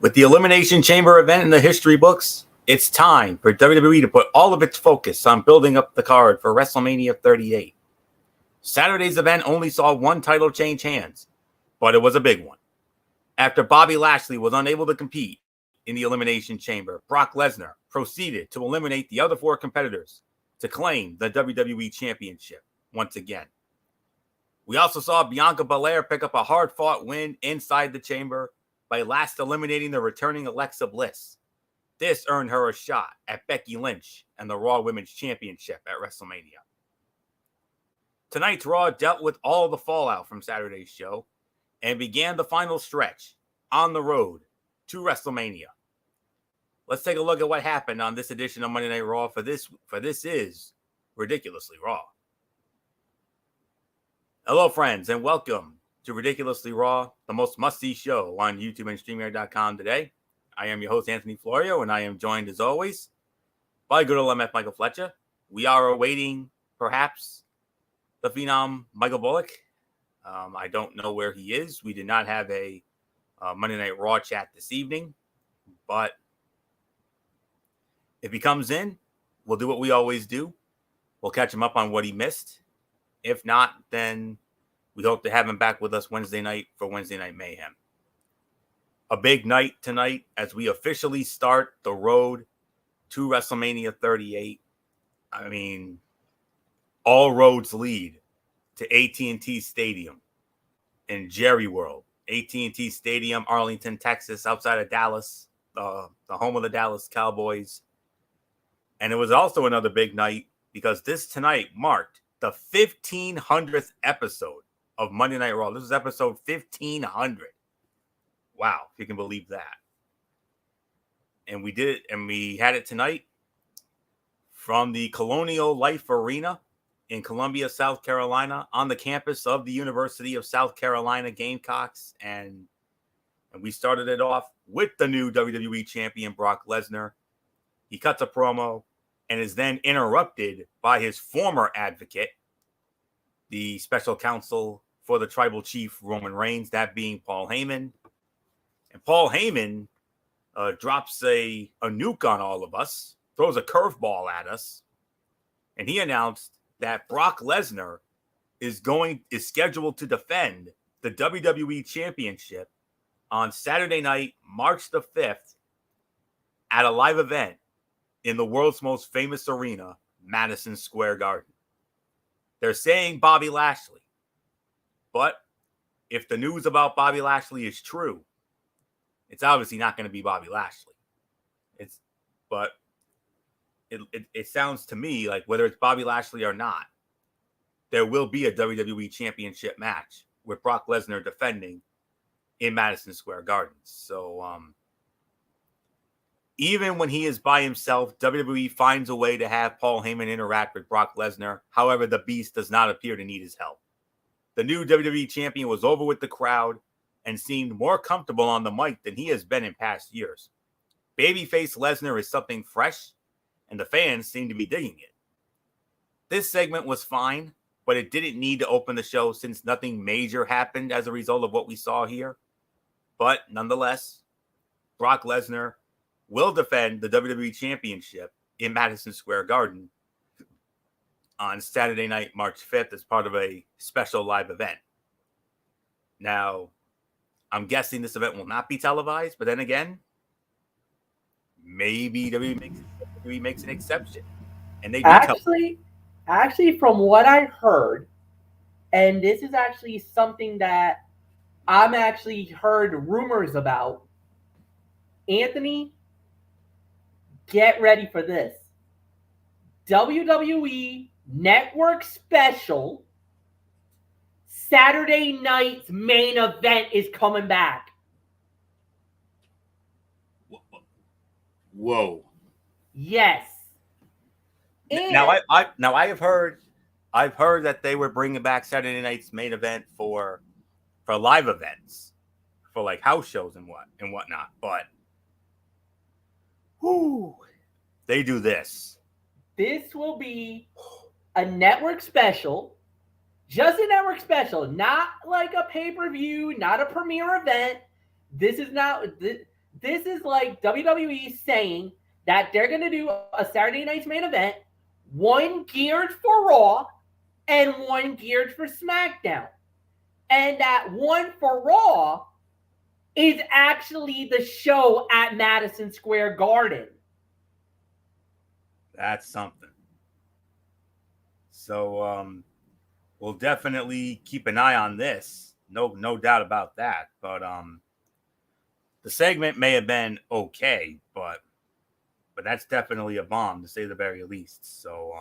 With the Elimination Chamber event in the history books, it's time for WWE to put all of its focus on building up the card for WrestleMania 38. Saturday's event only saw one title change hands, but it was a big one. After Bobby Lashley was unable to compete in the Elimination Chamber, Brock Lesnar proceeded to eliminate the other four competitors to claim the WWE Championship once again. We also saw Bianca Belair pick up a hard-fought win inside the chamber by last eliminating the returning Alexa Bliss. This earned her a shot at Becky Lynch and the Raw Women's Championship at WrestleMania. Tonight's Raw dealt with all the fallout from Saturday's show and began the final stretch on the road to WrestleMania. Let's take a look at what happened on this edition of Monday Night Raw for this is Ridiculously Raw. Hello, friends, and welcome to Ridiculously Raw, the most must-see show on YouTube and StreamYard.com today. I am your host, Anthony Florio, and I am joined, as always, by good old MF Michael Fletcher. We are awaiting, perhaps, the Phenom Michael Bullock. I don't know where he is. We did not have a Monday Night Raw chat this evening, but if he comes in, we'll do what we always do. We'll catch him up on what he missed. If not, then we hope to have him back with us Wednesday night for Wednesday Night Mayhem. A big night tonight as we officially start the road to WrestleMania 38. I mean, all roads lead to AT&T Stadium in Jerry World. AT&T Stadium, Arlington, Texas, outside of Dallas, the home of the Dallas Cowboys. And it was also another big night because this tonight marked the 1,500th episode of Monday Night Raw. This is episode 1,500. Wow, if you can believe that. And we did it, and we had it tonight from the Colonial Life Arena in Columbia, South Carolina, on the campus of the University of South Carolina Gamecocks. And we started it off with the new WWE Champion, Brock Lesnar. He cuts a promo and is then interrupted by his former advocate, the special counsel for the tribal chief, Roman Reigns, that being Paul Heyman. And Paul Heyman drops a nuke on all of us, throws a curveball at us, and he announced that Brock Lesnar is scheduled to defend the WWE Championship on Saturday night, March the 5th, at a live event in the world's most famous arena, Madison Square Garden. They're saying Bobby Lashley, but if the news about Bobby Lashley is true, it's obviously not going to be Bobby Lashley. But it sounds to me like whether it's Bobby Lashley or not, there will be a WWE Championship match with Brock Lesnar defending in Madison Square Garden. So even when he is by himself, WWE finds a way to have Paul Heyman interact with Brock Lesnar. However, the Beast does not appear to need his help. The new WWE Champion was over with the crowd and seemed more comfortable on the mic than he has been in past years. Babyface Lesnar is something fresh, and the fans seem to be digging it. This segment was fine, but it didn't need to open the show since nothing major happened as a result of what we saw here. But nonetheless, Brock Lesnar will defend the WWE Championship in Madison Square Garden on Saturday night, March 5th, as part of a special live event. Now, I'm guessing this event will not be televised, but then again, maybe WWE makes an exception. And they actually, from what I heard, and this is actually something that I'm actually heard rumors about, Anthony, get ready for this. WWE Network Special Saturday night's main event is coming back. Whoa. Yes. And now I have heard that they were bringing back Saturday night's main event for live events, for like house shows and whatnot. But they do this. This will be a network special. Just a network special, not like a pay-per-view, not a premiere event. This is not this is like WWE saying that they're going to do a Saturday night's main event, one geared for Raw and one geared for SmackDown. And that one for Raw is actually the show at Madison Square Garden. That's something. So we'll definitely keep an eye on this. No doubt about that. But the segment may have been okay, but that's definitely a bomb, to say the very least. So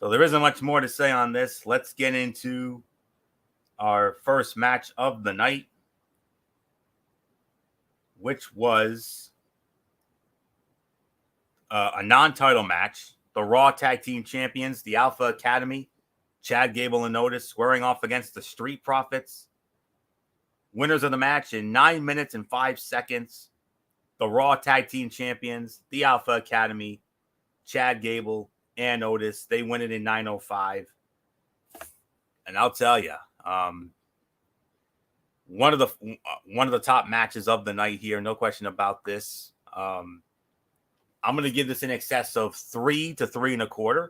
there isn't much more to say on this. Let's get into our first match of the night, which was a non-title match. The Raw Tag Team Champions, the Alpha Academy, Chad Gable and Otis, squaring off against the Street Profits. Winners of the match in 9 minutes and 5 seconds. The Raw Tag Team Champions, the Alpha Academy, Chad Gable and Otis. They win it in 9:05. And I'll tell you, one of the top matches of the night here, no question about this. I'm going to give this in excess of 3 to 3 1/4.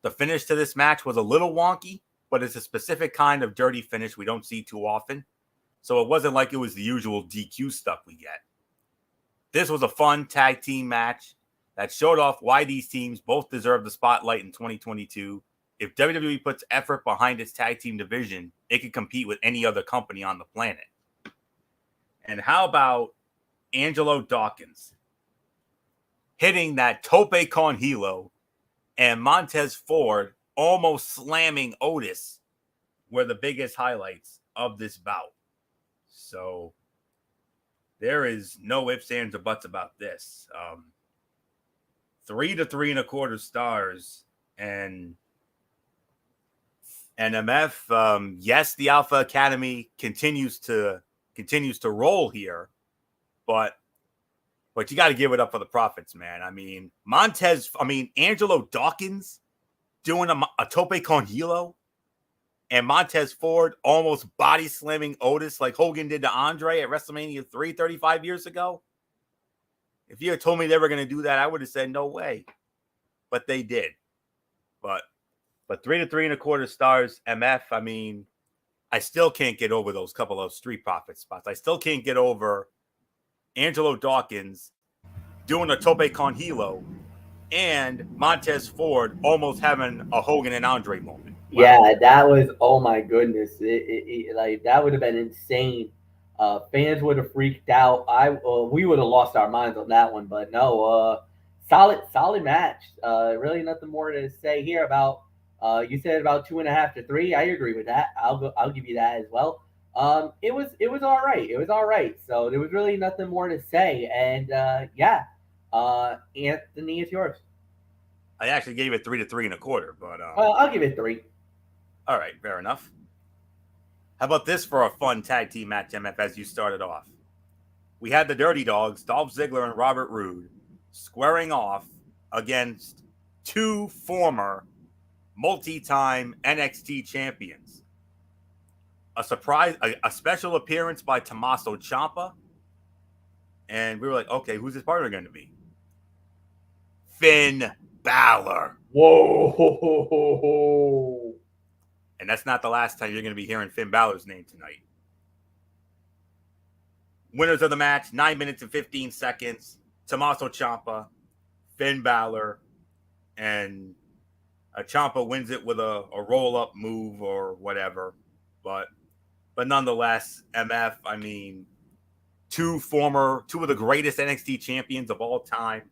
The finish to this match was a little wonky, but it's a specific kind of dirty finish we don't see too often. So it wasn't like it was the usual DQ stuff we get. This was a fun tag team match that showed off why these teams both deserve the spotlight in 2022. If WWE puts effort behind its tag team division, it can compete with any other company on the planet. And how about Angelo Dawkins hitting that tope con hilo and Montez Ford almost slamming Otis were the biggest highlights of this bout. So there is no ifs, ands, or buts about this. 3 to 3 1/4 stars. And MF, yes, the Alpha Academy continues to roll here, but you got to give it up for the Profits, man. I mean, Angelo Dawkins doing a tope con hilo, and Montez Ford almost body slamming Otis like Hogan did to Andre at WrestleMania 3 35 years ago. If you had told me they were going to do that, I would have said no way. But they did. But 3 to 3 1/4 stars, MF. I mean, I still can't get over those couple of Street Profit spots. I still can't get over Angelo Dawkins doing a tope con hilo and Montez Ford almost having a Hogan and Andre moment. Wow. Yeah, that was, oh my goodness. Like, that would have been insane. Fans would have freaked out. We would have lost our minds on that one, but no, solid match. Really nothing more to say here about. You said about 2.5 to 3. I agree with that. I'll give you that as well. It was all right. It was all right. So there was really nothing more to say. And yeah, Anthony, it's yours. I actually gave it 3 to 3 1/4, but well, I'll give it 3. All right, fair enough. How about this for a fun tag team match, MF, as you started off? We had the Dirty Dogs, Dolph Ziggler and Robert Roode, squaring off against two former multi-time NXT champions. A special appearance by Tommaso Ciampa. And we were like, okay, who's his partner going to be? Finn Balor. Whoa. And that's not the last time you're going to be hearing Finn Balor's name tonight. Winners of the match, 9 minutes and 15 seconds. Tommaso Ciampa, Finn Balor, and Ciampa wins it with a roll-up move or whatever. But nonetheless, MF, I mean, two of the greatest NXT champions of all time,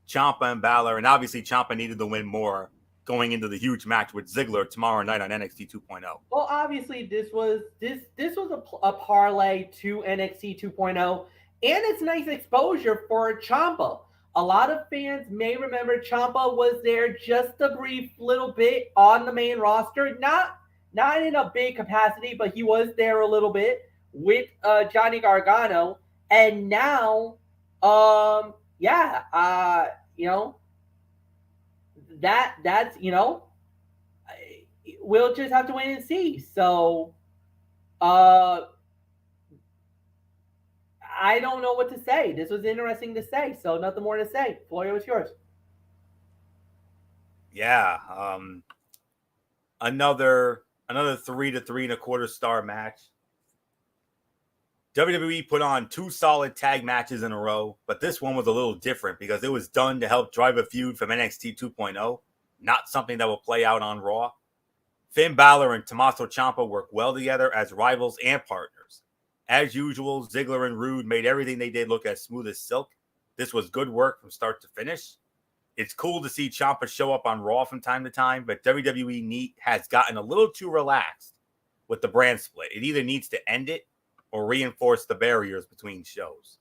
Ciampa and Balor, and obviously Ciampa needed to win more going into the huge match with Ziggler tomorrow night on NXT 2.0. Well, obviously this was a parlay to NXT 2.0, and it's nice exposure for Ciampa. A lot of fans may remember Ciampa was there just a brief little bit on the main roster, not in a big capacity, but he was there a little bit with Johnny Gargano, and now, you know, that's, you know, we'll just have to wait and see. So, I don't know what to say. This was interesting to say, so nothing more to say. Florio, it's yours. Yeah. Another 3 to 3.25 star match. WWE put on 2 solid tag matches in a row, but this one was a little different because it was done to help drive a feud from NXT 2.0, not something that will play out on Raw. Finn Balor and Tommaso Ciampa work well together as rivals and partners. As usual, Ziggler and Rude made everything they did look as smooth as silk. This was good work from start to finish. It's cool to see Ciampa show up on Raw from time to time, but WWE has gotten a little too relaxed with the brand split. It either needs to end it or reinforce the barriers between shows.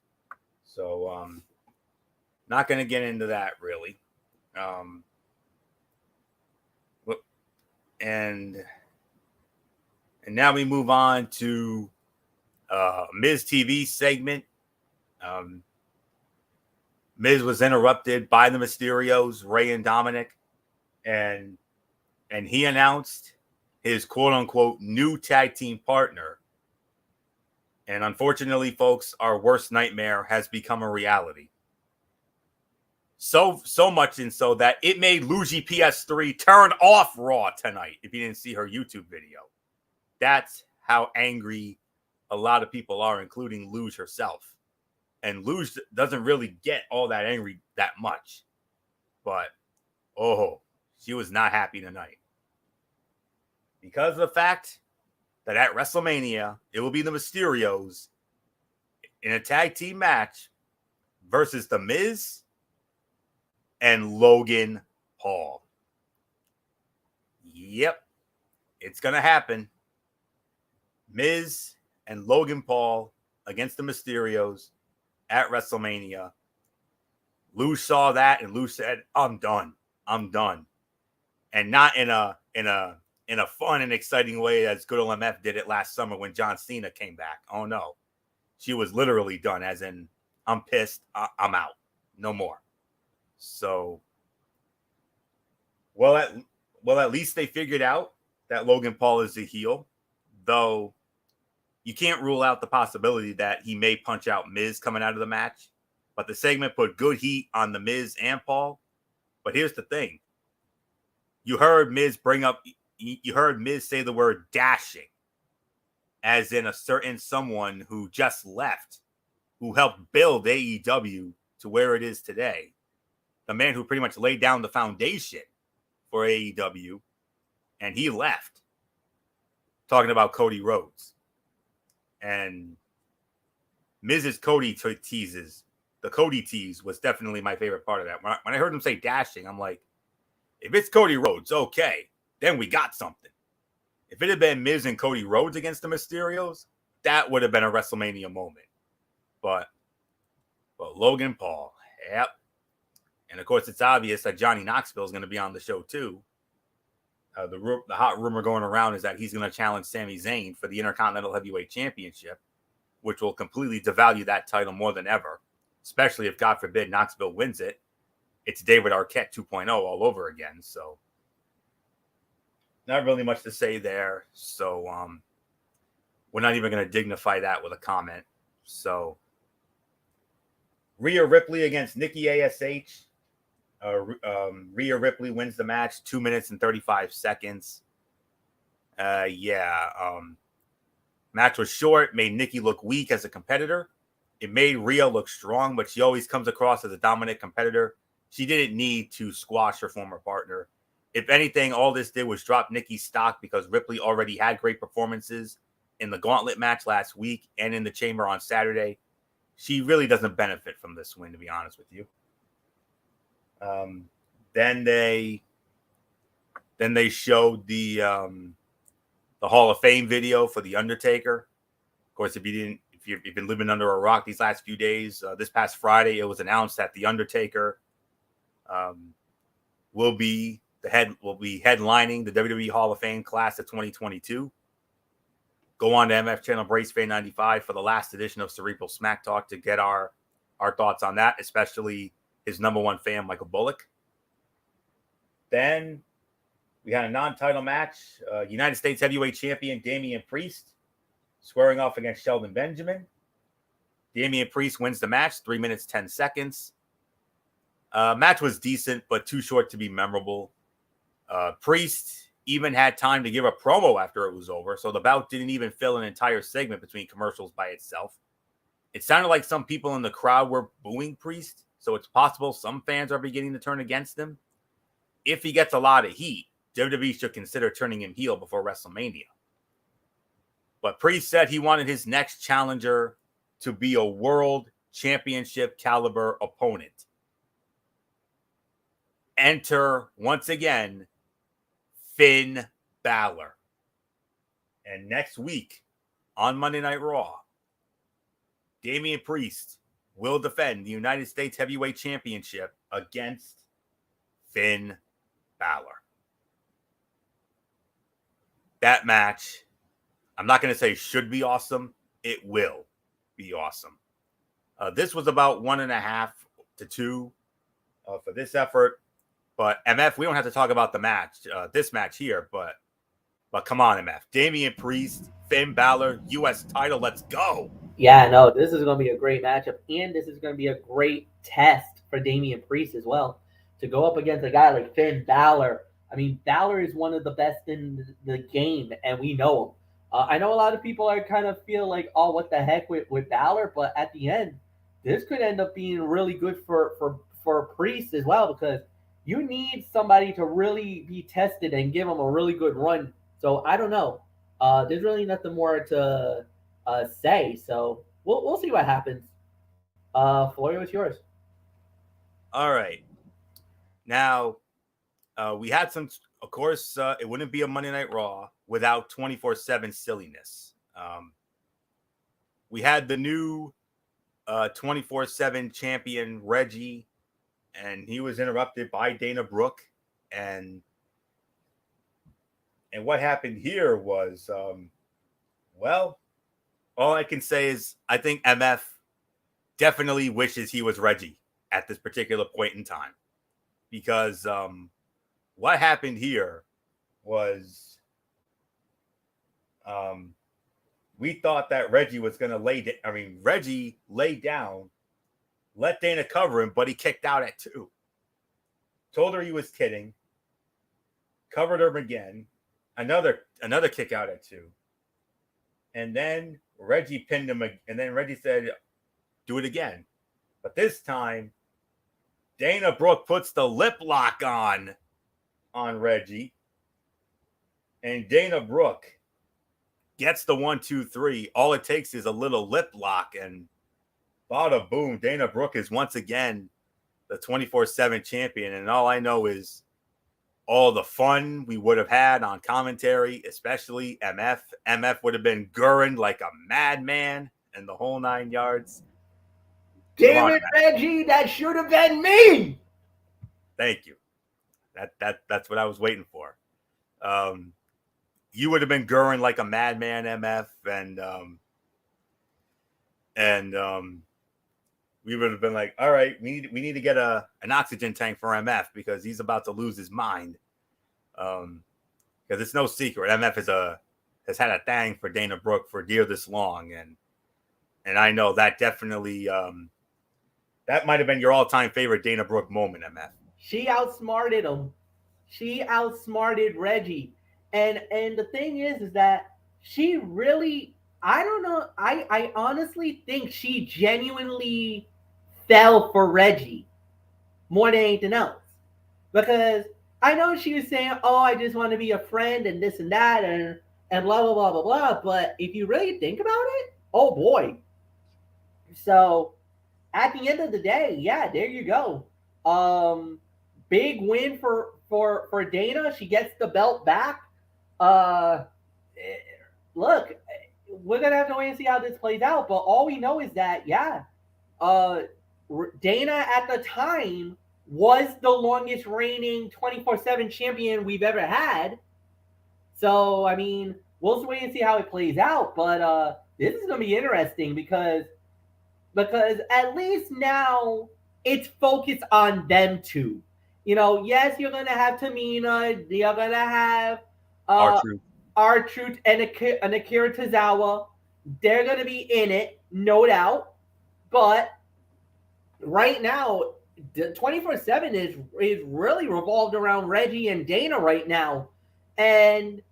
So, not going to get into that really. And now we move on to Miz TV segment. Miz was interrupted by the Mysterios, Rey and Dominic, and he announced his quote-unquote new tag team partner. And unfortunately, folks, our worst nightmare has become a reality. So much and so that it made Luigi PS3 turn off Raw tonight if you didn't see her YouTube video. That's how angry a lot of people are, including Luge herself. And Luge doesn't really get all that angry that much. But, she was not happy tonight. Because of the fact that at WrestleMania, it will be the Mysterios in a tag team match versus The Miz and Logan Paul. Yep, it's going to happen. Miz and Logan Paul against the Mysterios at WrestleMania. Luge saw that and Luge said, I'm done. And not in a fun and exciting way as good old MF did it last summer when John Cena came back. Oh no. She was literally done, as in, I'm pissed, I'm out. No more. So, at least they figured out that Logan Paul is a heel, though you can't rule out the possibility that he may punch out Miz coming out of the match. But the segment put good heat on the Miz and Paul. But here's the thing. You heard Miz say the word dashing, as in a certain someone who just left, who helped build AEW to where it is today. The man who pretty much laid down the foundation for AEW, and he left. Talking about Cody Rhodes. And Miz's Cody teases, the Cody tease was definitely my favorite part of that. When I heard him say dashing, I'm like, if it's Cody Rhodes, okay, then we got something. If it had been Miz and Cody Rhodes against the Mysterios, that would have been a WrestleMania moment. But Logan Paul, yep. And of course, it's obvious that Johnny Knoxville is going to be on the show too. The hot rumor going around is that he's going to challenge Sami Zayn for the Intercontinental Heavyweight Championship, which will completely devalue that title more than ever, especially if, God forbid, Knoxville wins it. It's David Arquette 2.0 all over again. So, not really much to say there. So, we're not even going to dignify that with a comment. So, Ria Ripley against Nikki Ash. Ria Ripley wins the match, 2 minutes and 35 seconds. Match was short, made Nikki look weak as a competitor. It made Ria look strong, but she always comes across as a dominant competitor. She didn't need to squash her former partner. If anything, all this did was drop Nikki's stock because Ripley already had great performances in the gauntlet match last week and in the chamber on Saturday. She really doesn't benefit from this win, to be honest with you. Then they showed the Hall of Fame video for The Undertaker. Of course, if you've been living under a rock these last few days, this past Friday, it was announced that The Undertaker will be headlining the WWE Hall of Fame class of 2022. Go on to MF channel Brace Fan 95 for the last edition of Cerebral Smack Talk to get our thoughts on that, especially his number one fan, Michael Bullock. Then we had a non-title match. United States Heavyweight Champion Damian Priest squaring off against Sheldon Benjamin. Damian Priest wins the match, 3 minutes, 10 seconds. Match was decent, but too short to be memorable. Priest even had time to give a promo after it was over, so the bout didn't even fill an entire segment between commercials by itself. It sounded like some people in the crowd were booing Priest, so it's possible some fans are beginning to turn against him. If he gets a lot of heat, WWE should consider turning him heel before WrestleMania. But Priest said he wanted his next challenger to be a world championship caliber opponent. Enter, once again, Finn Balor. And next week on Monday Night Raw, Damian Priest will defend the United States Heavyweight Championship against Finn Balor. That match, I'm not going to say should be awesome. It will be awesome. This was about 1.5 to 2 for this effort. But MF, we don't have to talk about the match, this match here, but come on, MF. Damian Priest, Finn Balor, U.S. title, let's go. Yeah, no, this is going to be a great matchup, and this is going to be a great test for Damian Priest as well. To go up against a guy like Finn Balor. I mean, Balor is one of the best in the game, and we know him. I know a lot of people are kind of feel like, oh, what the heck with Balor, but at the end, this could end up being really good for Priest as well, because you need somebody to really be tested and give them a really good run. So I don't know. There's really nothing more to say. So we'll see what happens. Florio, it's yours. All right. Now, we had some, of course, it wouldn't be a Monday Night Raw without 24/7 silliness. We had the new 24/7 champion, Reggie, and he was interrupted by Dana Brooke. And what happened here was, well, all I can say is I think MF definitely wishes he was Reggie at this particular point in time. Because what happened here was we thought that Reggie was going to Reggie laid down, let Dana cover him, but he kicked out at 2. Told her he was kidding. Covered her again. Another kick out at 2. And then Reggie pinned him. And then Reggie said, do it again. But this time, Dana Brooke puts the lip lock on Reggie. And Dana Brooke gets the 1, 2, 3. All it takes is a little lip lock, and bada boom, Dana Brooke is once again the 24/7 champion. And all I know is all the fun we would have had on commentary, especially MF. MF would have been gurring like a madman and the whole 9 yards. Damn it, Reggie, that should have been me. Thank you. That's what I was waiting for. You would have been gurring like a madman, MF, and we would have been like, all right, we need to get an oxygen tank for MF because he's about to lose his mind. Because it's no secret, MF has had a thing for Dana Brooke for dear this long, and I know that definitely that might have been your all-time favorite Dana Brooke moment, MF. She outsmarted him. She outsmarted Reggie. And the thing is that she really, I don't know, I honestly think she genuinely fell for Reggie more than anything else. Because I know she was saying, oh, I just want to be a friend and this and that and blah, blah, blah, blah, blah. But if you really think about it, oh boy. So at the end of the day, yeah, there you go. Big win for Dana. She gets the belt back. Look, we're gonna have to wait and see how this plays out. But all we know is that, yeah, Dana at the time was the longest reigning 24/7 champion we've ever had. So I mean, we'll just wait and see how it plays out. But this is gonna be interesting because at least now it's focused on them two. You know, yes, you're gonna have Tamina, you're gonna have R-Truth and Akira Tozawa. They're gonna be in it, no doubt. But right now, 24/7 is really revolved around Reggie and Dana right now. And,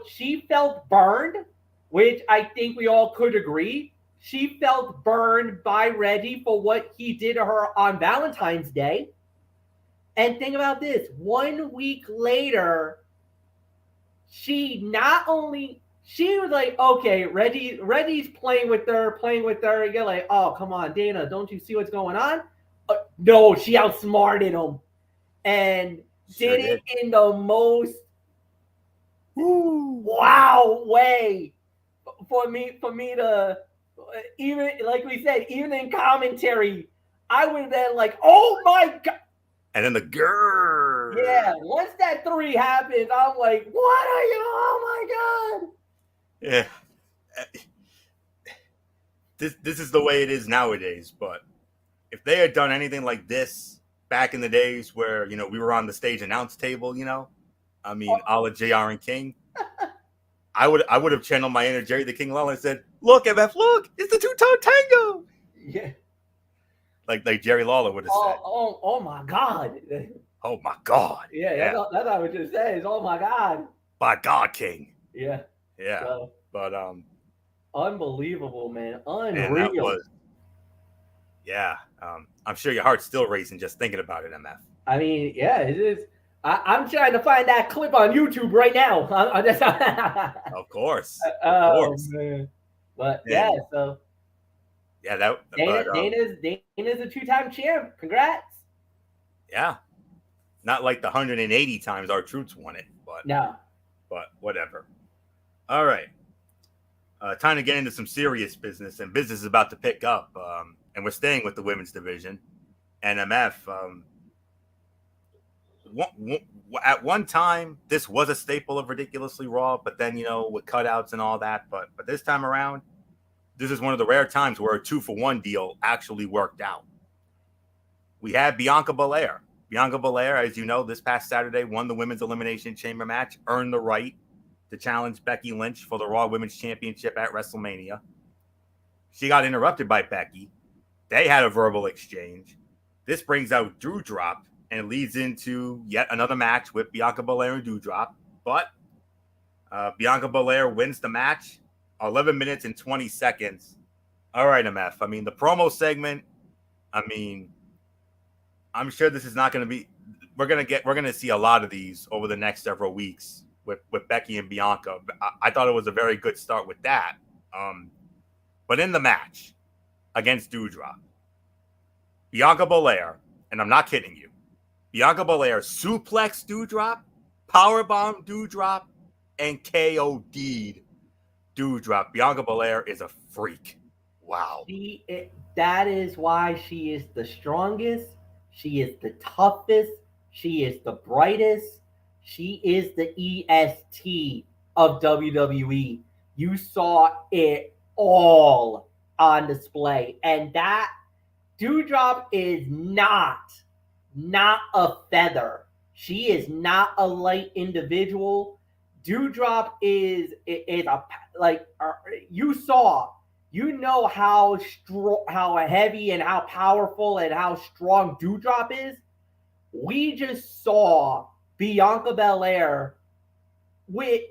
she felt burned, which I think we all could agree. She felt burned by Reggie for what he did to her on Valentine's Day. And think about this, 1 week later, she was like, okay, Reggie's playing with her. You're like, oh, come on, Dana, don't you see what's going on? No, she outsmarted him and did it in the most wow way for me to, even like we said, even in commentary, I would have been like, oh my God. And then the grrr. Yeah, once that 3 happens, I'm like, what are you? Oh my God. Yeah. This is the way it is nowadays. But if they had done anything like this back in the days where, we were on the stage announce table, a la JR and King, I would have channeled my inner Jerry the King Lawler and said, look, MF, look, it's the two-tone tango. Yeah. Like Jerry Lawler would have said. Oh my God. Oh my God. Yeah. That's what I would just say is, oh my God. By God, King. Yeah. Yeah. So, but unbelievable, man. Unreal. And that was, yeah. I'm sure your heart's still racing just thinking about it, MF. I mean, yeah, it is. I'm trying to find that clip on YouTube right now. Of course. Man. But yeah, so yeah, Dana's a 2-time champ. Congrats. Yeah. Not like the 180 times our troops won it, but no. But whatever. All right. Time to get into some serious business, and business is about to pick up. And we're staying with the women's division. NMF. At one time, this was a staple of Ridiculously Raw, but then, with cutouts and all that. But this time around, this is one of the rare times where a 2-for-1 deal actually worked out. We had Bianca Belair. Bianca Belair, as you know, this past Saturday won the Women's Elimination Chamber match, earned the right to challenge Becky Lynch for the Raw Women's Championship at WrestleMania. She got interrupted by Becky. They had a verbal exchange. This brings out Doudrop, and it leads into yet another match with Bianca Belair and Doudrop. But Bianca Belair wins the match, 11 minutes and 20 seconds. All right, MF. The promo segment, I'm sure this is not going to be. We're going to see a lot of these over the next several weeks with Becky and Bianca. I thought it was a very good start with that. But in the match against Doudrop, Bianca Belair, and I'm not kidding you, Bianca Belair suplexed Doudrop, powerbomb Doudrop, and KO'd Doudrop. Bianca Belair is a freak. Wow. That is why she is the strongest. She is the toughest. She is the brightest. She is the EST of WWE. You saw it all on display. And that Doudrop is not a feather. She is not a light individual. Doudrop is a, like, you saw. You know how heavy and how powerful and how strong Doudrop is. We just saw Bianca Belair with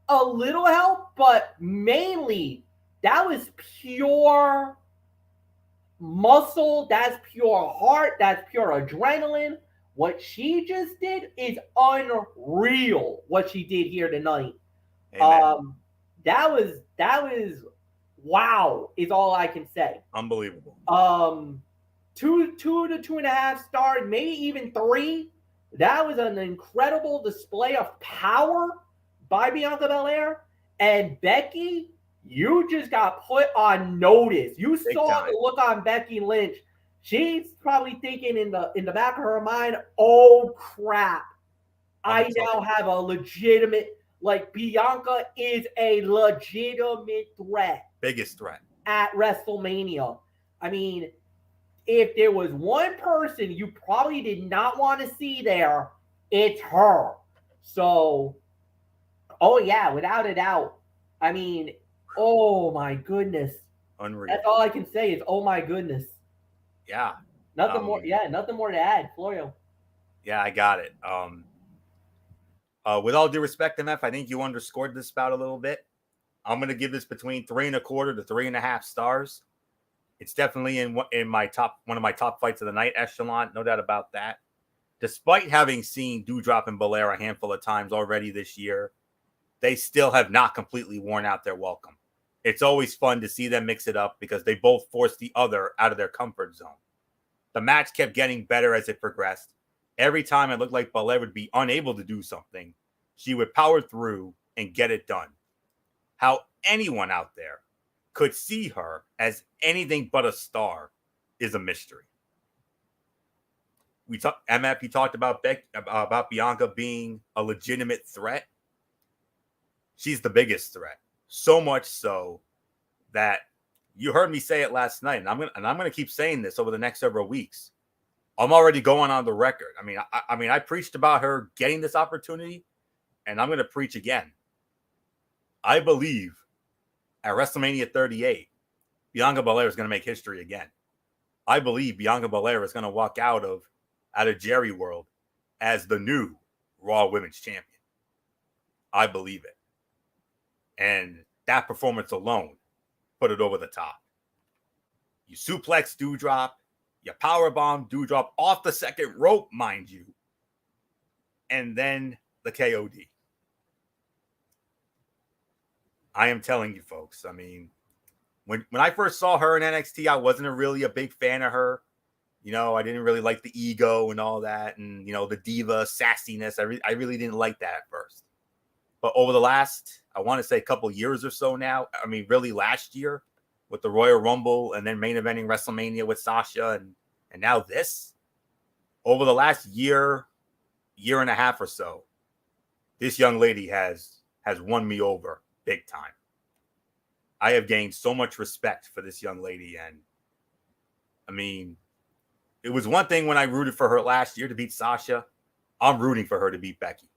a little help, but mainly that was pure muscle. That's pure heart. That's pure adrenaline. What she just did is unreal. What she did here tonight. Amen. That was wow, is all I can say. Unbelievable. 2 to 2.5 stars, maybe even 3. That was an incredible display of power by Bianca Belair. And Becky, you just got put on notice. You saw the look on Becky Lynch. She's probably thinking in the back of her mind, oh crap, I now have a legitimate, like, Bianca is a legitimate threat. Biggest threat. At WrestleMania. If there was one person you probably did not want to see there, it's her. So, oh yeah, without a doubt. Oh my goodness. Unreal. That's all I can say is, oh my goodness. Yeah. Nothing more. Yeah, nothing more to add, Florio. Yeah, I got it. With all due respect, MF, I think you underscored this bout a little bit. I'm gonna give this between 3.25 to 3.5 stars. It's definitely in my top, one of my top fights of the night echelon, no doubt about that. Despite having seen Doudrop and Belair a handful of times already this year, they still have not completely worn out their welcome. It's always fun to see them mix it up because they both force the other out of their comfort zone. The match kept getting better as it progressed. Every time it looked like Belair would be unable to do something, she would power through and get it done. How anyone out there could see her as anything but a star is a mystery. MF, you talked about Bianca being a legitimate threat. She's the biggest threat. So much so that you heard me say it last night, and I'm gonna keep saying this over the next several weeks. I'm already going on the record. I preached about her getting this opportunity, and I'm gonna preach again. I believe at WrestleMania 38, Bianca Belair is gonna make history again. I believe Bianca Belair is gonna walk out of Jerry World as the new Raw Women's Champion. I believe it. And that performance alone put it over the top. You suplex Doudrop, you powerbomb Doudrop off the second rope, mind you, and then the KOD. I am telling you, folks, I mean, when I first saw her in NXT, I wasn't really a big fan of her. I didn't really like the ego and all that, and, the diva sassiness. I really didn't like that at first. But over the last, I want to say, a couple years or so now, really last year with the Royal Rumble and then main eventing WrestleMania with Sasha and now this, over the last year and a half or so, this young lady has won me over big time. I have gained so much respect for this young lady. And it was one thing when I rooted for her last year to beat Sasha. I'm rooting for her to beat Becky.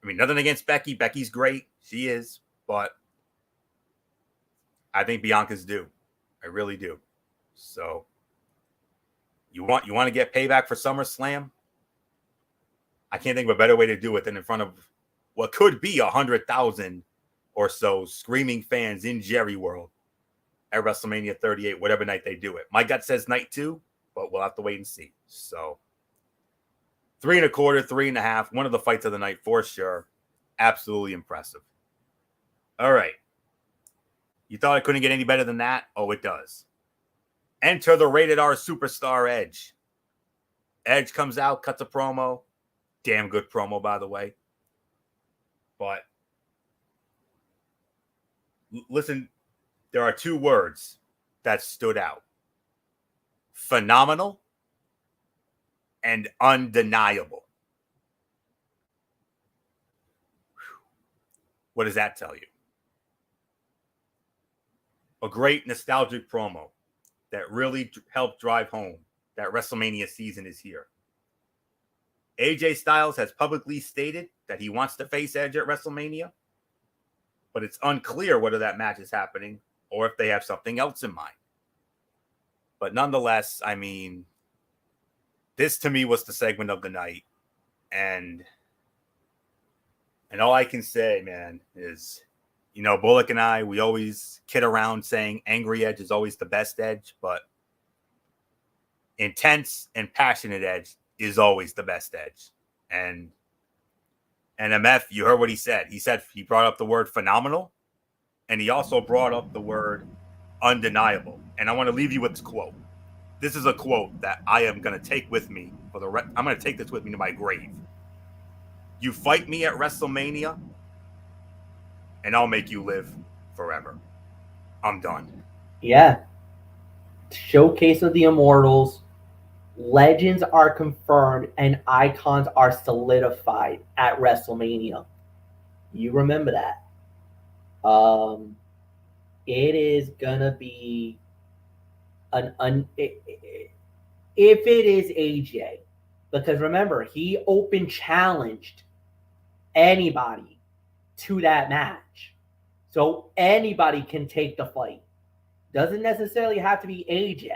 Nothing against Becky. Becky's great. She is. But I think Bianca's due. I really do. So you want to get payback for SummerSlam? I can't think of a better way to do it than in front of what could be 100,000 or so screaming fans in Jerry World at WrestleMania 38, whatever night they do it. My gut says night 2, but we'll have to wait and see. So 3.25, 3.5, one of the fights of the night for sure. Absolutely impressive. All right. You thought it couldn't get any better than that? Oh, it does. Enter the rated R superstar Edge. Edge comes out, cuts a promo. Damn good promo, by the way. But listen, there are 2 words that stood out. Phenomenal and undeniable. What does that tell you? A great nostalgic promo that really helped drive home that WrestleMania season is here. AJ Styles has publicly stated that he wants to face Edge at WrestleMania, but it's unclear whether that match is happening or if they have something else in mind. But nonetheless, this to me was the segment of the night. And all I can say, man, is, Bullock and I, we always kid around saying Angry Edge is always the best Edge, but intense and passionate Edge is always the best Edge. And MF, you heard what he said. He brought up the word phenomenal, and he also brought up the word undeniable. And I want to leave you with this quote. This is a quote that I am going to take with me I'm going to take this with me to my grave. You fight me at WrestleMania, and I'll make you live forever. I'm done. Yeah. Showcase of the Immortals. Legends are confirmed and icons are solidified at WrestleMania. You remember that. It is gonna be if it is AJ, because remember, he open challenged anybody to that match, so anybody can take the fight. Doesn't necessarily have to be AJ.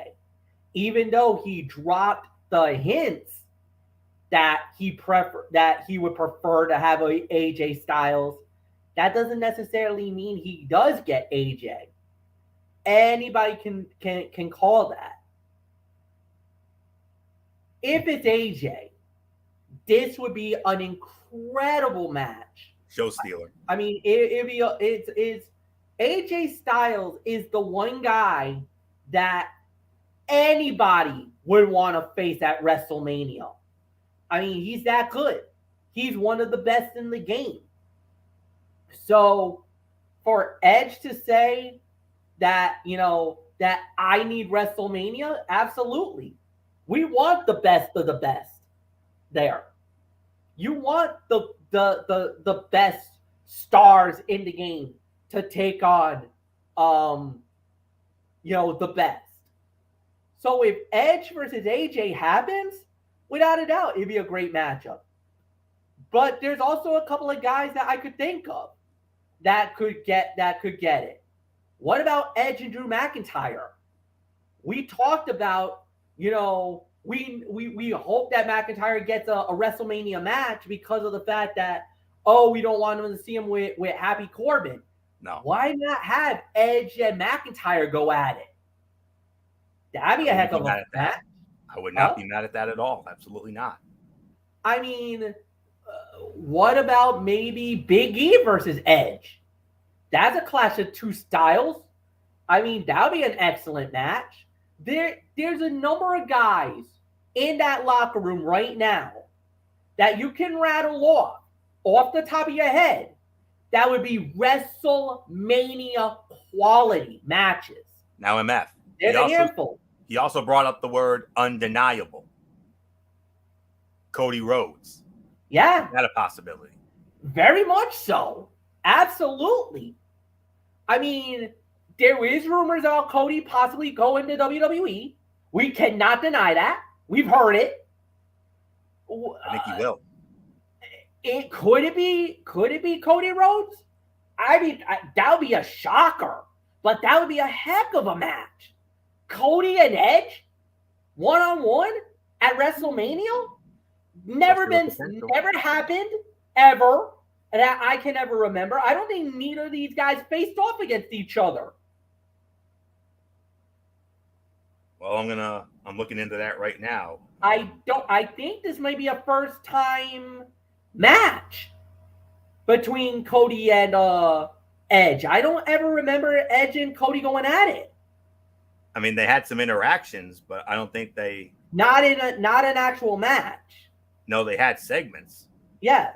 Even though he dropped the hints that he would prefer to have a AJ Styles, that doesn't necessarily mean he does get AJ. Anybody can call that. If it's AJ, this would be an incredible match. Show stealer. I mean, it's AJ Styles is the one guy that anybody would want to face at WrestleMania. I mean, he's that good. He's one of the best in the game. So for Edge to say that, that I need WrestleMania, absolutely. We want the best of the best there. You want the best stars in the game to take on the best. So if Edge versus AJ happens, without a doubt, it'd be a great matchup. But there's also a couple of guys that I could think of that could get it. What about Edge and Drew McIntyre? We talked about, we hope that McIntyre gets a WrestleMania match because of the fact that, we don't want him to see him with Happy Corbin. No. Why not have Edge and McIntyre go at it? That'd be a heck of a match. I would not be mad at that at all. Absolutely not. I mean, what about maybe Big E versus Edge? That's a clash of two styles. I mean, that would be an excellent match. There's a number of guys in that locker room right now that you can rattle off the top of your head that would be WrestleMania quality matches. Now, MF. There's a handful. He also brought up the word undeniable. Cody Rhodes. Yeah. Is that a possibility? Very much so. Absolutely. I mean, there is rumors about Cody possibly going to WWE. We cannot deny that. We've heard it. I think he will. Could it be Cody Rhodes? I mean, that would be a shocker, but that would be a heck of a match. Cody and Edge, one-on-one at WrestleMania? Never happened, ever, and I can ever remember. I don't think neither of these guys faced off against each other. Well, I'm looking into that right now. I think this might be a first-time match between Cody and Edge. I don't ever remember Edge and Cody going at it. I mean, they had some interactions, but I don't think they not an actual match. No, they had segments. Yeah,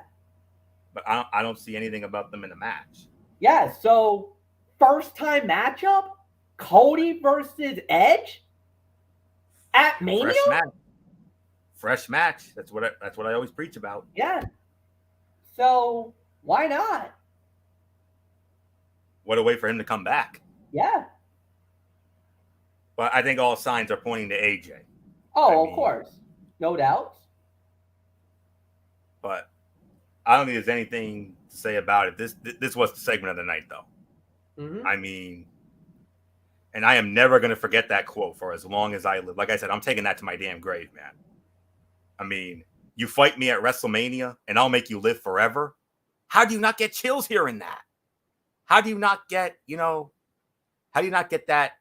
but I don't see anything about them in a match. Yeah, so first time matchup, Cody versus Edge at Mania. Fresh match. That's what I always preach about. Yeah. So why not? What a way for him to come back. Yeah. But I think all signs are pointing to AJ. Oh, of course. No doubt. But I don't think there's anything to say about it. This was the segment of the night, though. Mm-hmm. I mean, and I am never going to forget that quote for as long as I live. Like I said, I'm taking that to my damn grave, man. I mean, you fight me at WrestleMania and I'll make you live forever. How do you not get chills hearing that? How do you not get, that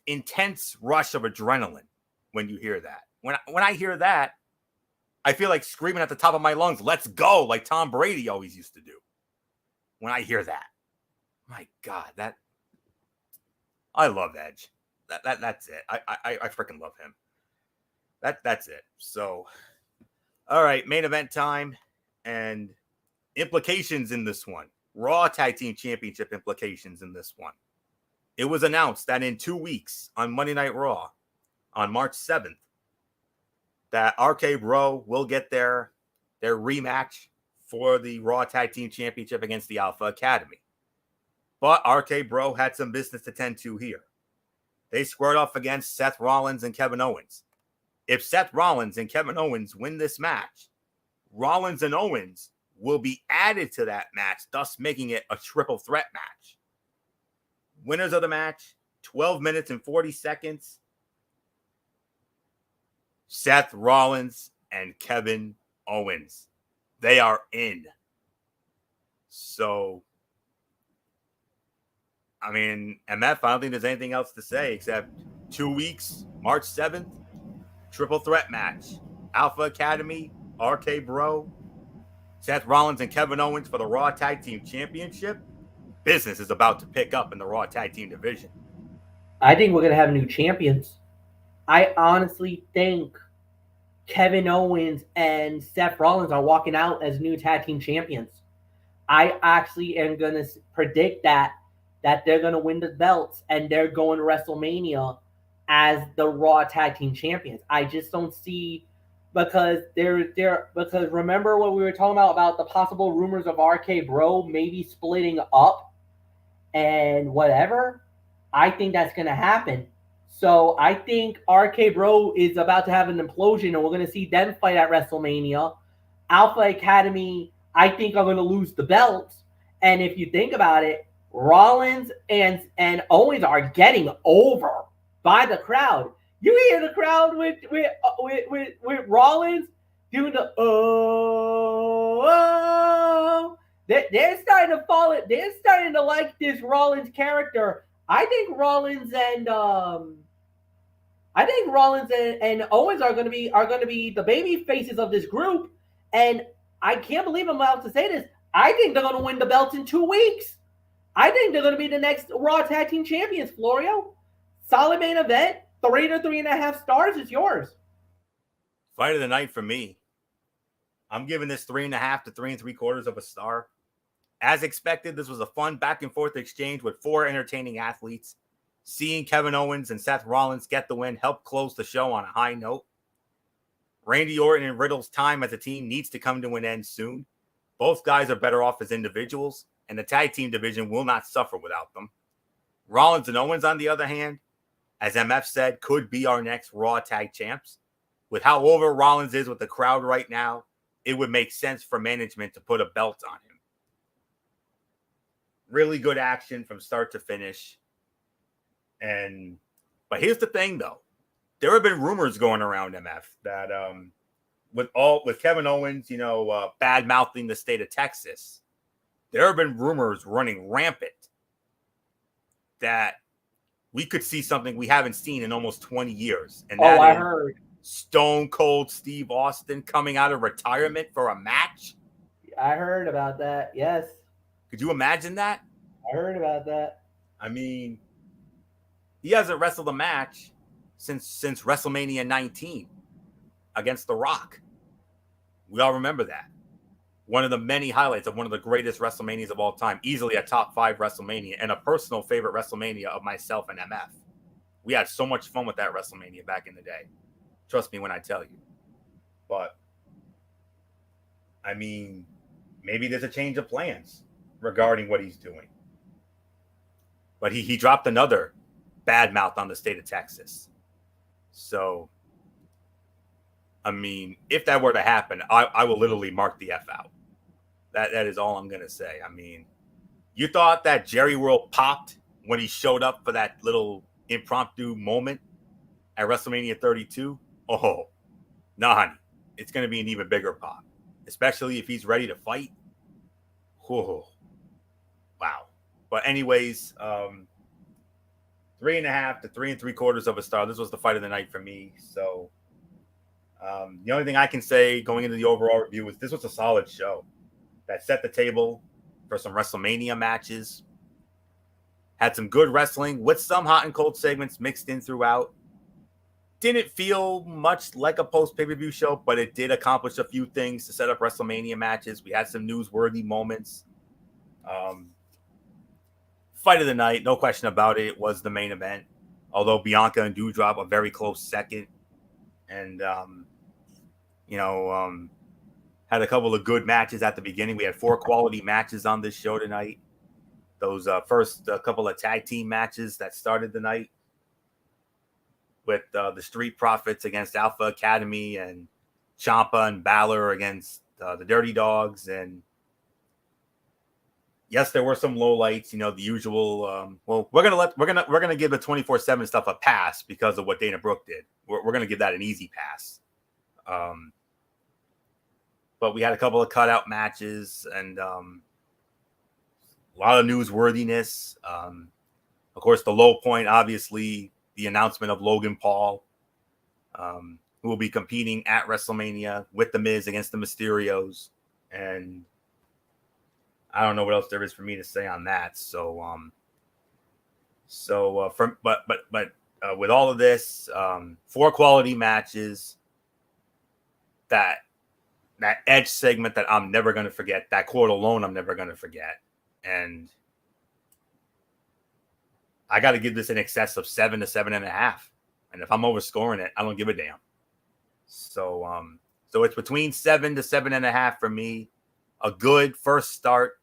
intense rush of adrenaline when you hear that? When I hear that, I feel like screaming at the top of my lungs, let's go, like Tom Brady always used to do. When I hear that, my God, I love Edge. That's it. I freaking love him. That's it. So, all right, main event time and implications in this one. Raw Tag Team Championship implications in this one. It was announced that in 2 weeks on Monday Night Raw, on March 7th, that RK Bro will get their rematch for the Raw Tag Team Championship against the Alpha Academy. But RK Bro had some business to tend to here. They squared off against Seth Rollins and Kevin Owens. If Seth Rollins and Kevin Owens win this match, Rollins and Owens will be added to that match, thus making it a triple threat match. Winners of the match 12 minutes and 40 seconds. Seth Rollins and Kevin Owens. They are in. So, I mean, MF, I don't think there's anything else to say except 2 weeks, March 7th, triple threat match. Alpha Academy, RK Bro, Seth Rollins and Kevin Owens for the Raw Tag Team Championship. Business is about to pick up in the Raw Tag Team division. I think we're going to have new champions. I honestly think Kevin Owens and Seth Rollins are walking out as new tag team champions. I actually am going to predict that they're going to win the belts and they're going to WrestleMania as the Raw Tag Team Champions. I just don't see because because remember what we were talking about the possible rumors of RK Bro maybe splitting up and whatever. I think that's going to happen. So I think RK Bro is about to have an implosion, and we're going to see them fight at WrestleMania. Alpha Academy, I think, are going to lose the belts. And if you think about it, Rollins and Owens are getting over by the crowd. You hear the crowd with Rollins doing the oh. They're starting to fall it. They're starting to like this Rollins character. I think Rollins and Owens are going to be the baby faces of this group. And I can't believe I'm about to say this. I think they're going to win the belts in 2 weeks. I think they're going to be the next Raw Tag Team Champions, Florio. Solid main event. 3 to 3.5 stars is yours. Fight of the night for me. I'm giving this 3.5 to 3 3/4 of a star. As expected, this was a fun back and forth exchange with 4 entertaining athletes. Seeing Kevin Owens and Seth Rollins get the win helped close the show on a high note. Randy Orton and Riddle's time as a team needs to come to an end soon. Both guys are better off as individuals, and the tag team division will not suffer without them. Rollins and Owens, on the other hand, as MF said, could be our next Raw Tag Champs. With how over Rollins is with the crowd right now, it would make sense for management to put a belt on him. Really good action from start to finish. But here's the thing, though. There have been rumors going around MF that with Kevin Owens, bad mouthing the state of Texas, there have been rumors running rampant that we could see something we haven't seen in almost 20 years. And that I heard Stone Cold Steve Austin coming out of retirement for a match. I heard about that. Yes. Could you imagine that? I heard about that. I mean, he hasn't wrestled a match since WrestleMania 19 against The Rock. We all remember that. One of the many highlights of one of the greatest WrestleManias of all time. Easily a top 5 WrestleMania and a personal favorite WrestleMania of myself and MF. We had so much fun with that WrestleMania back in the day. Trust me when I tell you. But, I mean, maybe there's a change of plans regarding what he's doing. But he dropped another bad mouth on the state of Texas. So, I mean, if that were to happen, I will literally mark the F out. That is all I'm going to say. I mean, you thought that Jerry World popped when he showed up for that little impromptu moment at WrestleMania 32? Oh, nah, honey. It's going to be an even bigger pop, especially if he's ready to fight. Oh, wow. But anyways, 3.5 to 3 3/4 of a star. This was the fight of the night for me. So the only thing I can say going into the overall review is this was a solid show that set the table for some WrestleMania matches. Had some good wrestling with some hot and cold segments mixed in throughout. Didn't feel much like a post-pay-per-view show, but it did accomplish a few things to set up WrestleMania matches. We had some newsworthy moments. Fight of the night, no question about it, was the main event. Although Bianca and Doudrop a very close second. And, had a couple of good matches at the beginning. We had 4 quality matches on this show tonight. Those first couple of tag team matches that started the night with the Street Profits against Alpha Academy and Ciampa and Balor against the Dirty Dogs. And Yes, there were some lowlights, the usual. Well, we're gonna give the 24/7 stuff a pass because of what Dana Brooke did. We're gonna give that an easy pass. But we had a couple of cutout matches and a lot of newsworthiness. Of course, the low point, obviously, the announcement of Logan Paul, who will be competing at WrestleMania with The Miz against the Mysterios, and I don't know what else there is for me to say on that. With all of this, 4 quality matches, that Edge segment that I'm never going to forget, that quote alone I'm never going to forget, and I got to give this in excess of 7 to 7.5. And if I'm overscoring it, I don't give a damn. So it's between 7 to 7.5 for me. A good first start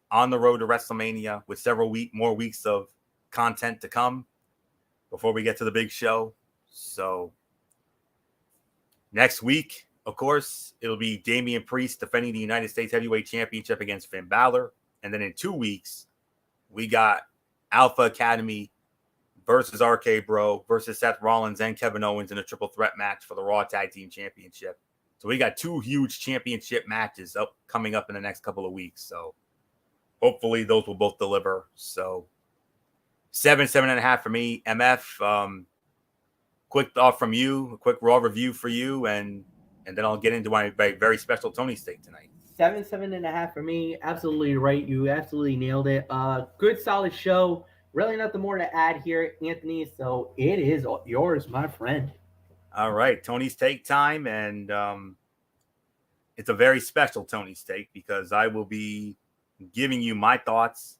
on the road to WrestleMania with several more weeks of content to come before we get to the big show. So next week, of course, it'll be Damian Priest defending the United States Heavyweight Championship against Finn Balor. And then in 2 weeks, we got Alpha Academy versus RK Bro versus Seth Rollins and Kevin Owens in a triple threat match for the Raw Tag Team Championship. So we got 2 huge championship matches coming up in the next couple of weeks. So hopefully those will both deliver. So 7.5 for me. MF, quick thought from you, a quick Raw review for you, and then I'll get into my very special Tony steak tonight. 7.5 for me. Absolutely right. You absolutely nailed it. Good, solid show. Really nothing more to add here, Anthony. So it is yours, my friend. All right, Tony's Take time, and it's a very special Tony's Take because I will be giving you my thoughts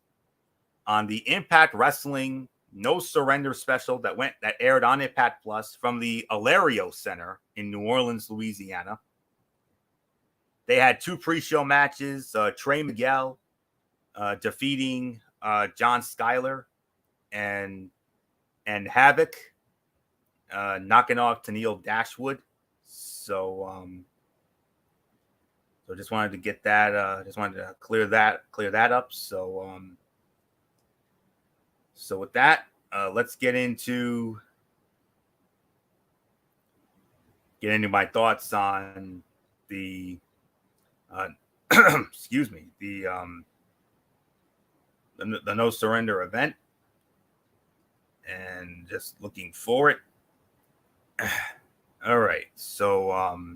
on the Impact Wrestling No Surrender special that aired on Impact Plus from the Alario Center in New Orleans, Louisiana. They had 2 pre-show matches. Trey Miguel defeating John Skyler and Havoc knocking off Tennille Dashwood. So just wanted to get that. Just wanted to clear that up. So with that, let's get into my thoughts on the excuse me, the No Surrender event, and just looking for it. All right, so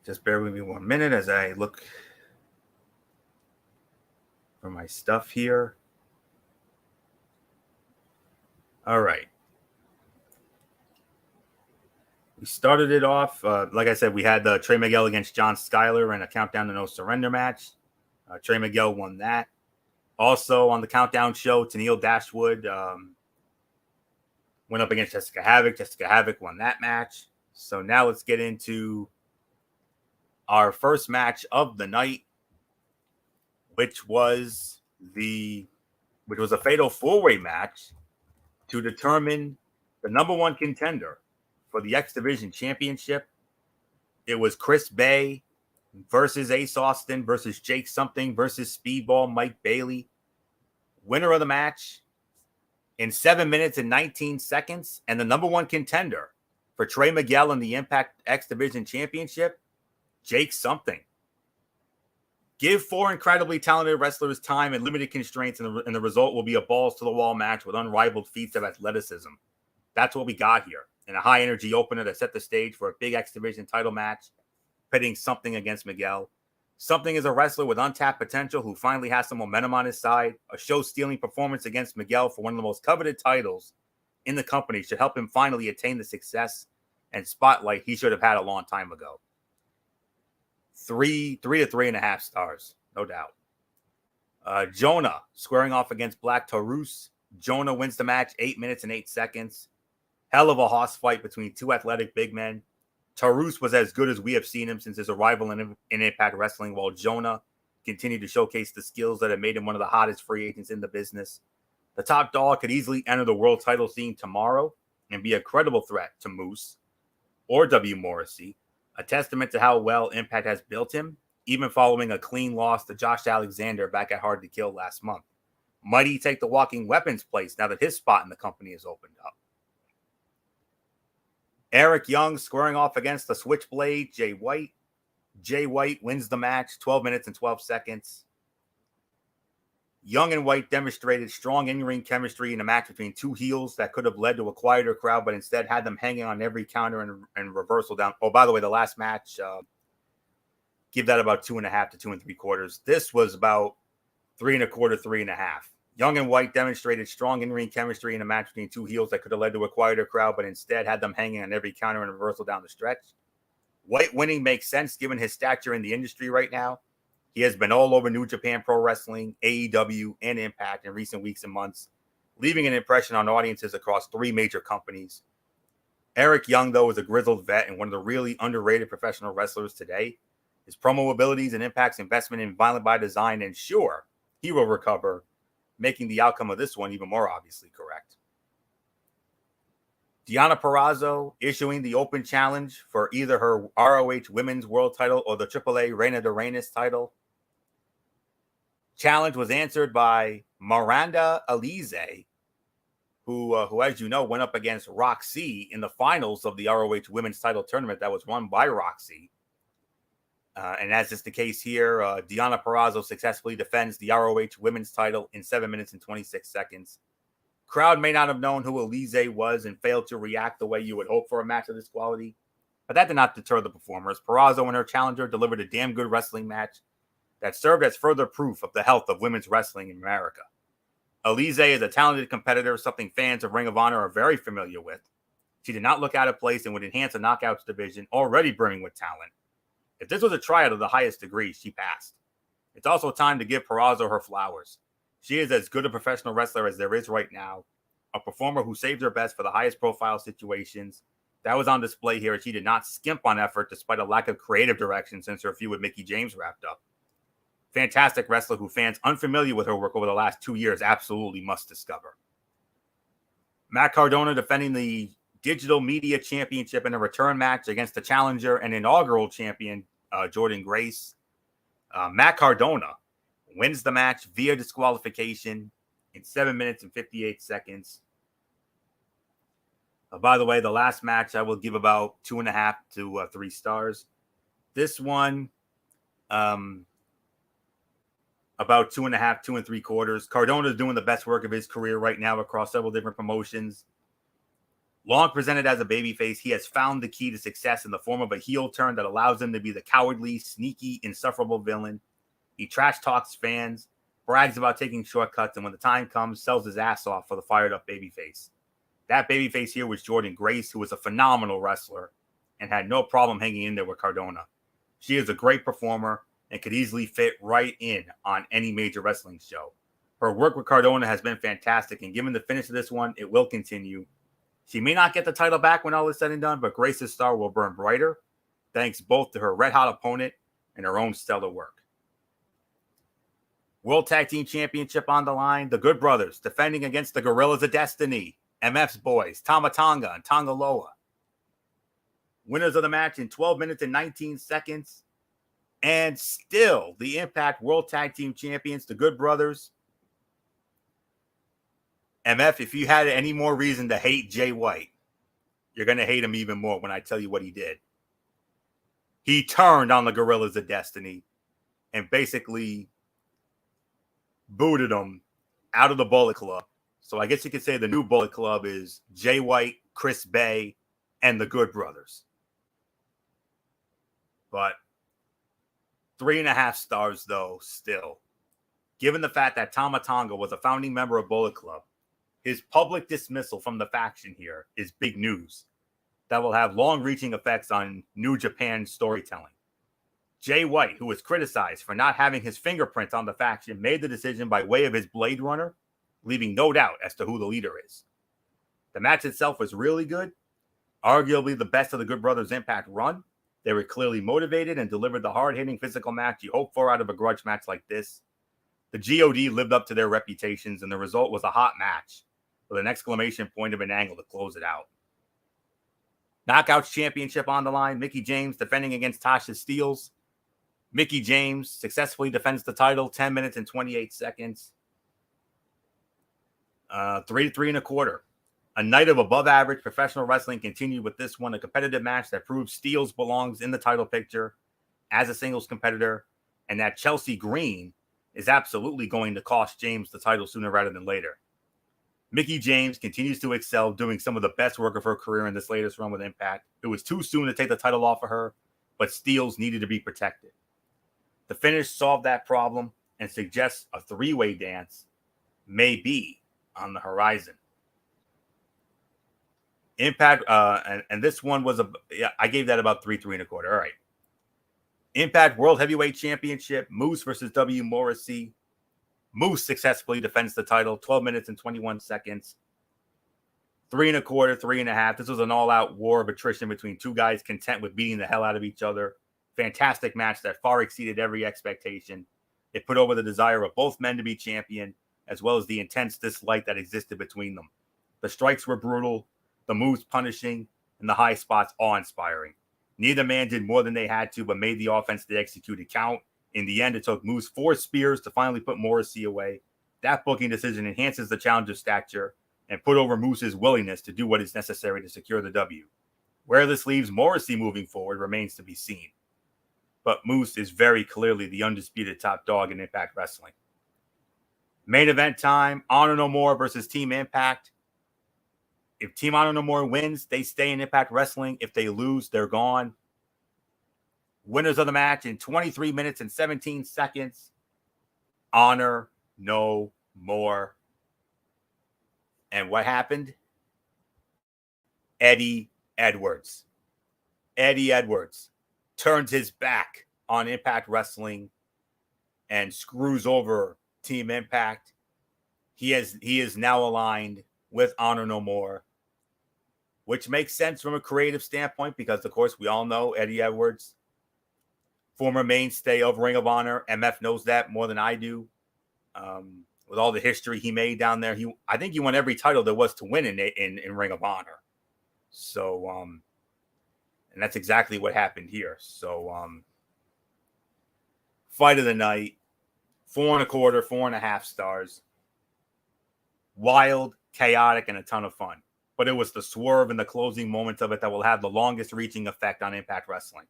just bear with me 1 minute as I look for my stuff here. All right. We started it off, like I said, we had Trey Miguel against John Skyler in a Countdown to No Surrender match. Trey Miguel won that. Also on the Countdown show, Tennille Dashwood went up against Jessica Havoc. Jessica Havoc won that match. So now let's get into our first match of the night, which was a fatal 4-way match to determine the number 1 contender for the X Division Championship. It was Chris Bay versus Ace Austin versus Jake Something versus Speedball Mike Bailey. Winner of the match in 7 minutes and 19 seconds, and the number 1 contender for Trey Miguel in the Impact X Division Championship, Jake Something. Give 4 incredibly talented wrestlers time and limited constraints, and the result will be a balls-to-the-wall match with unrivaled feats of athleticism. That's what we got here. And a high-energy opener that set the stage for a big X Division title match, pitting Something against Miguel. Something is a wrestler with untapped potential who finally has some momentum on his side. A show-stealing performance against Miguel for one of the most coveted titles in the company should help him finally attain the success and spotlight he should have had a long time ago. 3 to 3.5 stars, no doubt. Jonah squaring off against Black Taurus. Jonah wins the match 8 minutes and 8 seconds. Hell of a hoss fight between 2 athletic big men. Taurus was as good as we have seen him since his arrival in Impact Wrestling, while Jonah continued to showcase the skills that have made him one of the hottest free agents in the business. The top dog could easily enter the world title scene tomorrow and be a credible threat to Moose or W. Morrissey, a testament to how well Impact has built him, even following a clean loss to Josh Alexander back at Hard to Kill last month. Might he take the Walking Weapons place now that his spot in the company is opened up? Eric Young squaring off against the Switchblade, Jay White. Jay White wins the match, 12 minutes and 12 seconds. Young and White demonstrated strong in-ring chemistry in a match between two heels that could have led to a quieter crowd, but instead had them hanging on every counter and reversal down. Oh, by the way, the last match, give that about 2.5 to 2 3/4. This was about 3 1/4, 3.5. Young and White demonstrated strong in-ring chemistry in a match between two heels that could have led to a quieter crowd, but instead had them hanging on every counter and reversal down the stretch. White winning makes sense given his stature in the industry right now. He has been all over New Japan Pro Wrestling, AEW, and Impact in recent weeks and months, leaving an impression on audiences across 3 major companies. Eric Young, though, is a grizzled vet and one of the really underrated professional wrestlers today. His promo abilities and Impact's investment in Violent by Design ensure he will recover, making the outcome of this one even more obviously correct. Deonna Purrazzo issuing the open challenge for either her ROH Women's World title or the AAA Reina de Reinas title. Challenge was answered by Miranda Alize, who, as you know, went up against Roxy in the finals of the ROH Women's title tournament that was run by Roxy. And as is the case here, Deonna Purrazzo successfully defends the ROH Women's title in 7 minutes and 26 seconds. Crowd may not have known who Alize was and failed to react the way you would hope for a match of this quality, but that did not deter the performers. Purrazzo and her challenger delivered a damn good wrestling match that served as further proof of the health of women's wrestling in America. Alize is a talented competitor, something fans of Ring of Honor are very familiar with. She did not look out of place and would enhance the Knockouts division, already brimming with talent. If this was a tryout of the highest degree, she passed. It's also time to give Purrazzo her flowers. She is as good a professional wrestler as there is right now, a performer who saved her best for the highest profile situations. That was on display here, and she did not skimp on effort despite a lack of creative direction since her feud with Mickie James wrapped up. Fantastic wrestler who fans unfamiliar with her work over the last 2 years absolutely must discover. Matt Cardona defending the Digital Media Championship in a return match against the challenger and inaugural champion, Jordan Grace. Matt Cardona wins the match via disqualification in 7 minutes and 58 seconds. By the way, the last match I will give about 2.5 to 3 stars. This one, about 2.5, 2 3/4. Cardona is doing the best work of his career right now across several different promotions. Long presented as a babyface, he has found the key to success in the form of a heel turn that allows him to be the cowardly, sneaky, insufferable villain. He trash talks fans, brags about taking shortcuts, and when the time comes, sells his ass off for the fired up babyface. That babyface here was Jordan Grace, who was a phenomenal wrestler and had no problem hanging in there with Cardona. She is a great performer and could easily fit right in on any major wrestling show. Her work with Cardona has been fantastic, and given the finish of this one, it will continue. She may not get the title back when all is said and done, but Grace's star will burn brighter, thanks both to her red-hot opponent and her own stellar work. World Tag Team Championship on the line. The Good Brothers defending against the Gorillas of Destiny, MF's boys, Tama Tonga and Tonga Loa. Winners of the match in 12 minutes and 19 seconds. And still the Impact World Tag Team Champions, the Good Brothers. MF, if you had any more reason to hate Jay White, you're going to hate him even more when I tell you what he did. He turned on the Gorillas of Destiny and basically booted them out of the Bullet Club. So I guess you could say the new Bullet Club is Jay White, Chris Bay, and the Good Brothers. But 3.5 stars, though, still. Given the fact that Tama Tonga was a founding member of Bullet Club, his public dismissal from the faction here is big news that will have long-reaching effects on New Japan storytelling. Jay White, who was criticized for not having his fingerprints on the faction, made the decision by way of his Blade Runner, leaving no doubt as to who the leader is. The match itself was really good, arguably the best of the Good Brothers Impact run. They were clearly motivated and delivered the hard-hitting physical match you hope for out of a grudge match like this. The GOD lived up to their reputations, and the result was a hot match with an exclamation point of an angle to close it out. Knockouts Championship on the line. Mickie James defending against Tasha Steelz. Mickie James successfully defends the title, 10 minutes and 28 seconds. 3-3.25. A night of above average professional wrestling continued with this one, a competitive match that proves Steels belongs in the title picture as a singles competitor, and that Chelsea Green is absolutely going to cost James the title sooner rather than later. Mickie James continues to excel, doing some of the best work of her career in this latest run with Impact. It was too soon to take the title off of her, but Steels needed to be protected. The finish solved that problem and suggests a three-way dance may be on the horizon. Impact, and this one was I gave that about 3-3.25. All right. Impact World Heavyweight Championship, Moose versus W. Morrissey. Moose successfully defends the title, 12 minutes and 21 seconds. 3.25, 3.5. This was an all-out war of attrition between two guys content with beating the hell out of each other. Fantastic match that far exceeded every expectation. It put over the desire of both men to be champion, as well as the intense dislike that existed between them. The strikes were brutal, the moves punishing, and the high spots awe-inspiring. Neither man did more than they had to, but made the offense they executed count. In the end, it took Moose 4 spears to finally put Morrissey away. That booking decision enhances the challenger's stature and put over Moose's willingness to do what is necessary to secure the W. Where this leaves Morrissey moving forward remains to be seen. But Moose is very clearly the undisputed top dog in Impact Wrestling. Main event time, Honor No More versus Team Impact. If Team Honor No More wins, they stay in Impact Wrestling. If they lose, they're gone. Winners of the match in 23 minutes and 17 seconds. Honor No More. And what happened? Eddie Edwards. Eddie Edwards turns his back on Impact Wrestling and screws over Team Impact. He is now aligned with Honor No More, which makes sense from a creative standpoint because, of course, we all know Eddie Edwards, former mainstay of Ring of Honor. MF knows that more than I do. With all the history he made down there, I think he won every title there was to win in Ring of Honor. So, and that's exactly what happened here. So, fight of the night, 4.25, 4.5 stars. Wild, chaotic, and a ton of fun. But it was the swerve and the closing moments of it that will have the longest reaching effect on Impact Wrestling.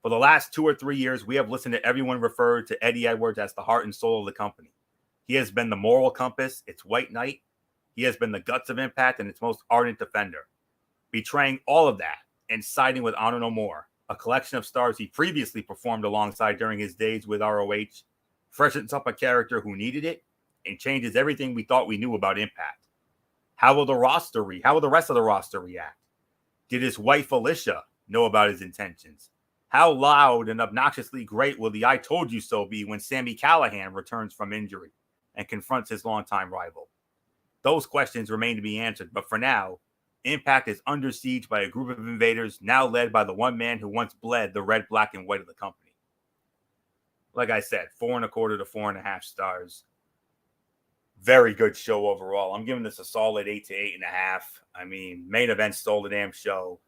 For the last 2 or 3 years, we have listened to everyone refer to Eddie Edwards as the heart and soul of the company. He has been the moral compass, its white knight. He has been the guts of Impact and its most ardent defender. Betraying all of that and siding with Honor No More, a collection of stars he previously performed alongside during his days with ROH, freshens up a character who needed it and changes everything we thought we knew about Impact. How will the rest of the roster react? Did his wife Alicia know about his intentions? How loud and obnoxiously great will the I told you so be when Sami Callihan returns from injury and confronts his longtime rival? Those questions remain to be answered, but for now, Impact is under siege by a group of invaders now led by the one man who once bled the red, black, and white of the company. Like I said, 4.25 to 4.5 stars. Very good show overall. I'm giving this a solid 8 to 8.5. I mean, main event stole the damn show.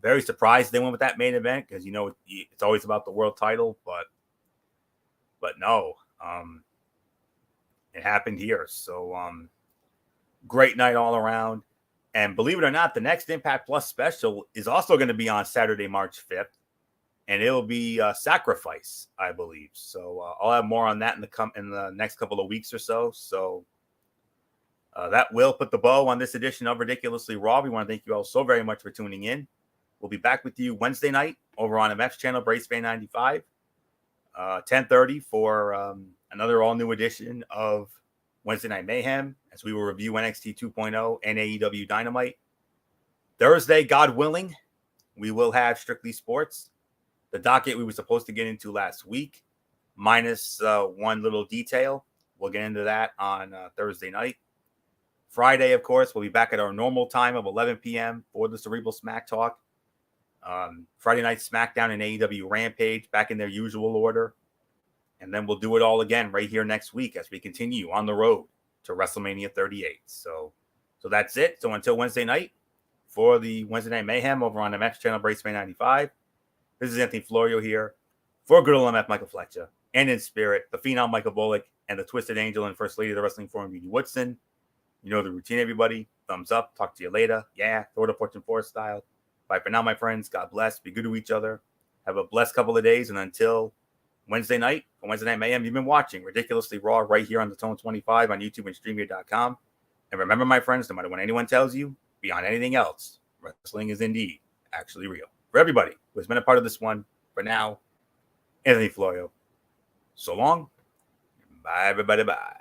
Very surprised they went with that main event because, you know, it's always about the world title, but no, it happened here. So great night all around. And believe it or not, the next Impact Plus special is also going to be on Saturday, March 5th. And it'll be Sacrifice, I believe. So I'll have more on that in the next couple of weeks or so. So that will put the bow on this edition of Ridiculously Raw. We want to thank you all so very much for tuning in. We'll be back with you Wednesday night over on MF's channel, Bracebay 95, 10:30 for another all-new edition of Wednesday Night Mayhem as we will review NXT 2.0 and AEW Dynamite. Thursday, God willing, we will have Strictly Sports. The docket we were supposed to get into last week, minus one little detail. We'll get into that on Thursday night. Friday, of course, we'll be back at our normal time of 11 p.m. for the Cerebral Smack Talk. Friday night SmackDown and AEW Rampage back in their usual order. And then we'll do it all again right here next week as we continue on the road to WrestleMania 38. So that's it. So until Wednesday night, for the Wednesday Night Mayhem over on the MX channel, Bracebay 95, this is Anthony Florio here For good old MF Michael Fletcher, and in spirit, the Phenom Michael Bullock, and the Twisted Angel and First Lady of the Wrestling Forum, Beauty Woodson. You know the routine, everybody. Thumbs up. Talk to you later. Yeah, Thor to Fortune 4 style. Bye for now, my friends. God bless. Be good to each other. Have a blessed couple of days. And until Wednesday night, on Wednesday Night Mayhem, you've been watching Ridiculously Raw right here on the Tone 25 on YouTube and StreamYard.com. And remember, my friends, no matter what anyone tells you, beyond anything else, wrestling is indeed actually real. For everybody who has been a part of this one, for now, Anthony Florio. So long. Bye, everybody. Bye.